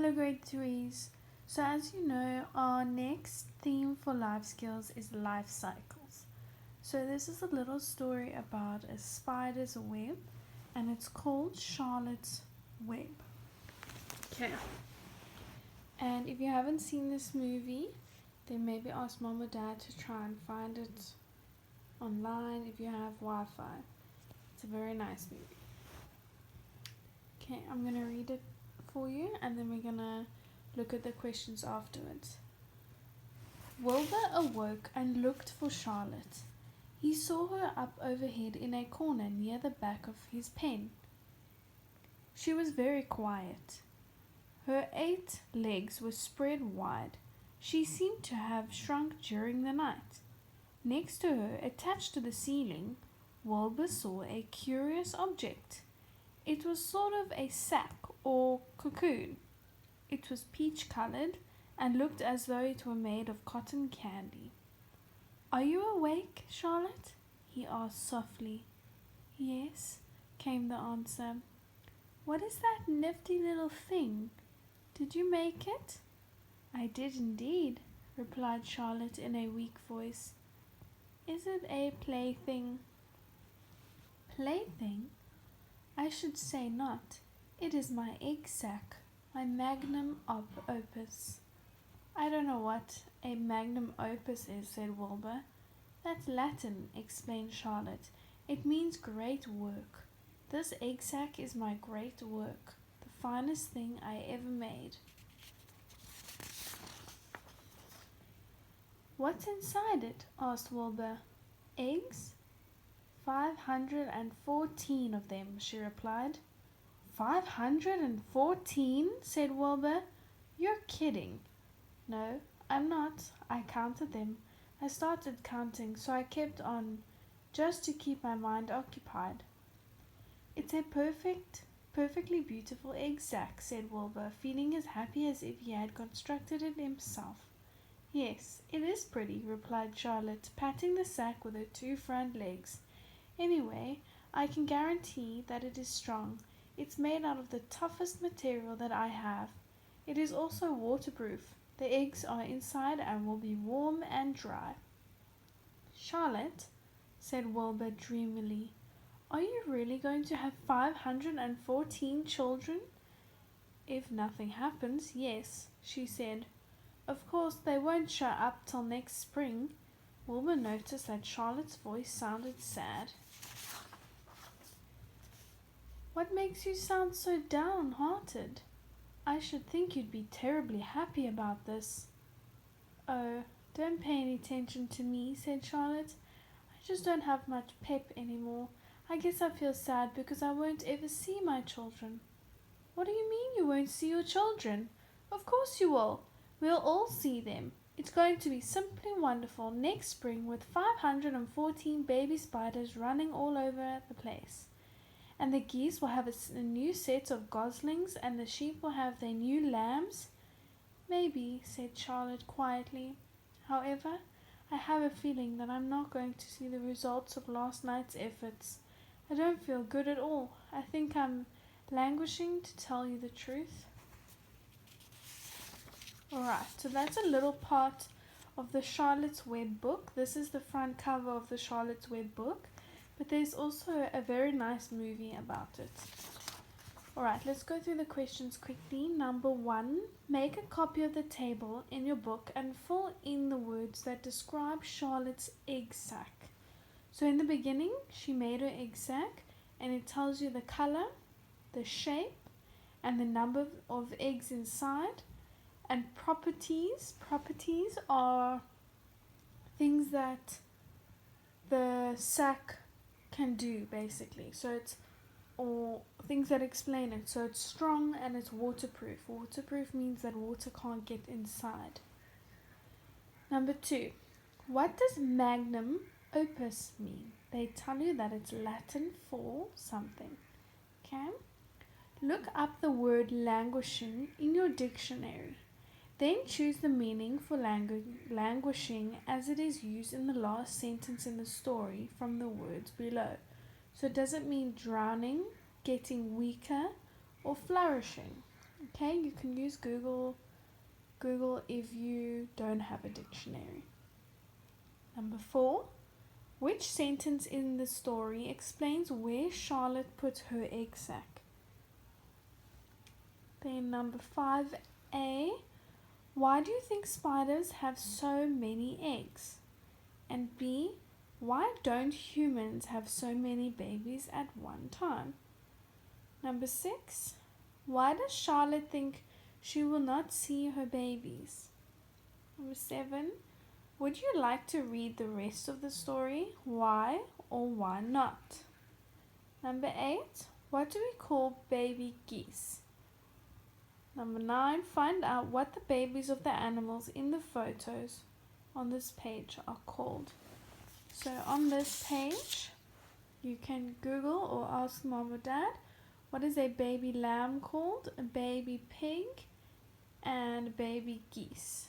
Hello, grade threes. So, as you know, our next theme for life skills is life cycles. So, this is a little story about a spider's web, and it's called Charlotte's Web. Okay. And if you haven't seen this movie, then maybe ask mom or dad to try and find it online if you have Wi Fi. It's a very nice movie. Okay, I'm gonna read it for you and then we're gonna look at the questions afterwards. Wilbur awoke and looked for Charlotte. He saw her up overhead in a corner near the back of his pen. She was very quiet. Her 8 legs were spread wide. She seemed to have shrunk during the night. Next to her, attached to the ceiling, Wilbur saw a curious object. It was sort of a sack or cocoon. It was peach-colored and looked as though it were made of cotton candy. "Are you awake, Charlotte?" he asked softly. "Yes," came the answer. "What is that nifty little thing? Did you make it?" "I did indeed," replied Charlotte in a weak voice. "Is it a plaything?" "Plaything? I should say not. It is my egg sack, my magnum opus." "I don't know what a magnum opus is," said Wilbur. "That's Latin," explained Charlotte. "It means great work. This egg sack is my great work, the finest thing I ever made." "What's inside it?" asked Wilbur. "Eggs? 514 of them," she replied. 514? said Wilbur. "You're kidding." "No, I'm not. I counted them. I started counting, so I kept on, just to keep my mind occupied." "It's a perfectly beautiful egg sack," said Wilbur, feeling as happy as if he had constructed it himself. "Yes, it is pretty," replied Charlotte, patting the sack with her 2 front legs. "Anyway, I can guarantee that it is strong. It's made out of the toughest material that I have. It is also waterproof. The eggs are inside and will be warm and dry." "Charlotte," said Wilbur dreamily, "are you really going to have 514 children?" "If nothing happens, yes," she said. "Of course they won't show up till next spring." Wilbur noticed that Charlotte's voice sounded sad. "What makes you sound so downhearted? I should think you'd be terribly happy about this." "Oh, don't pay any attention to me," said Charlotte. "I just don't have much pep anymore. I guess I feel sad because I won't ever see my children." "What do you mean you won't see your children?" "Of course you will. We'll all see them. It's going to be simply wonderful next spring with 514 baby spiders running all over the place. And the geese will have a new set of goslings and the sheep will have their new lambs." "Maybe," said Charlotte quietly. "However, I have a feeling that I'm not going to see the results of last night's efforts. I don't feel good at all. I think I'm languishing, to tell you the truth." Alright, so that's a little part of the Charlotte's Web book. This is the front cover of the Charlotte's Web book, but there's also a very nice movie about it. Alright, let's go through the questions quickly. Number 1, make a copy of the table in your book and fill in the words that describe Charlotte's egg sack. So in the beginning, she made her egg sack and it tells you the color, the shape, and the number of eggs inside. And properties are things that the sack can do, basically. So it's, or things that explain it. So it's strong and it's waterproof. Waterproof means that water can't get inside. Number 2, what does magnum opus mean? They tell you that it's Latin for something. Okay? Look up the word languishing in your dictionary. Then choose the meaning for languishing as it is used in the last sentence in the story from the words below. So does it mean drowning, getting weaker, or flourishing? Okay, you can use Google if you don't have a dictionary. Number 4. Which sentence in the story explains where Charlotte put her egg sac? Then number 5A. Why do you think spiders have so many eggs? And B. Why don't humans have so many babies at one time? Number 6. Why does Charlotte think she will not see her babies? Number 7. Would you like to read the rest of the story? Why or why not? Number 8. What do we call baby geese? Number 9. Find out what the babies of the animals in the photos on this page are called. So on this page, you can Google or ask mom or dad, what is a baby lamb called, a baby pig, and baby geese.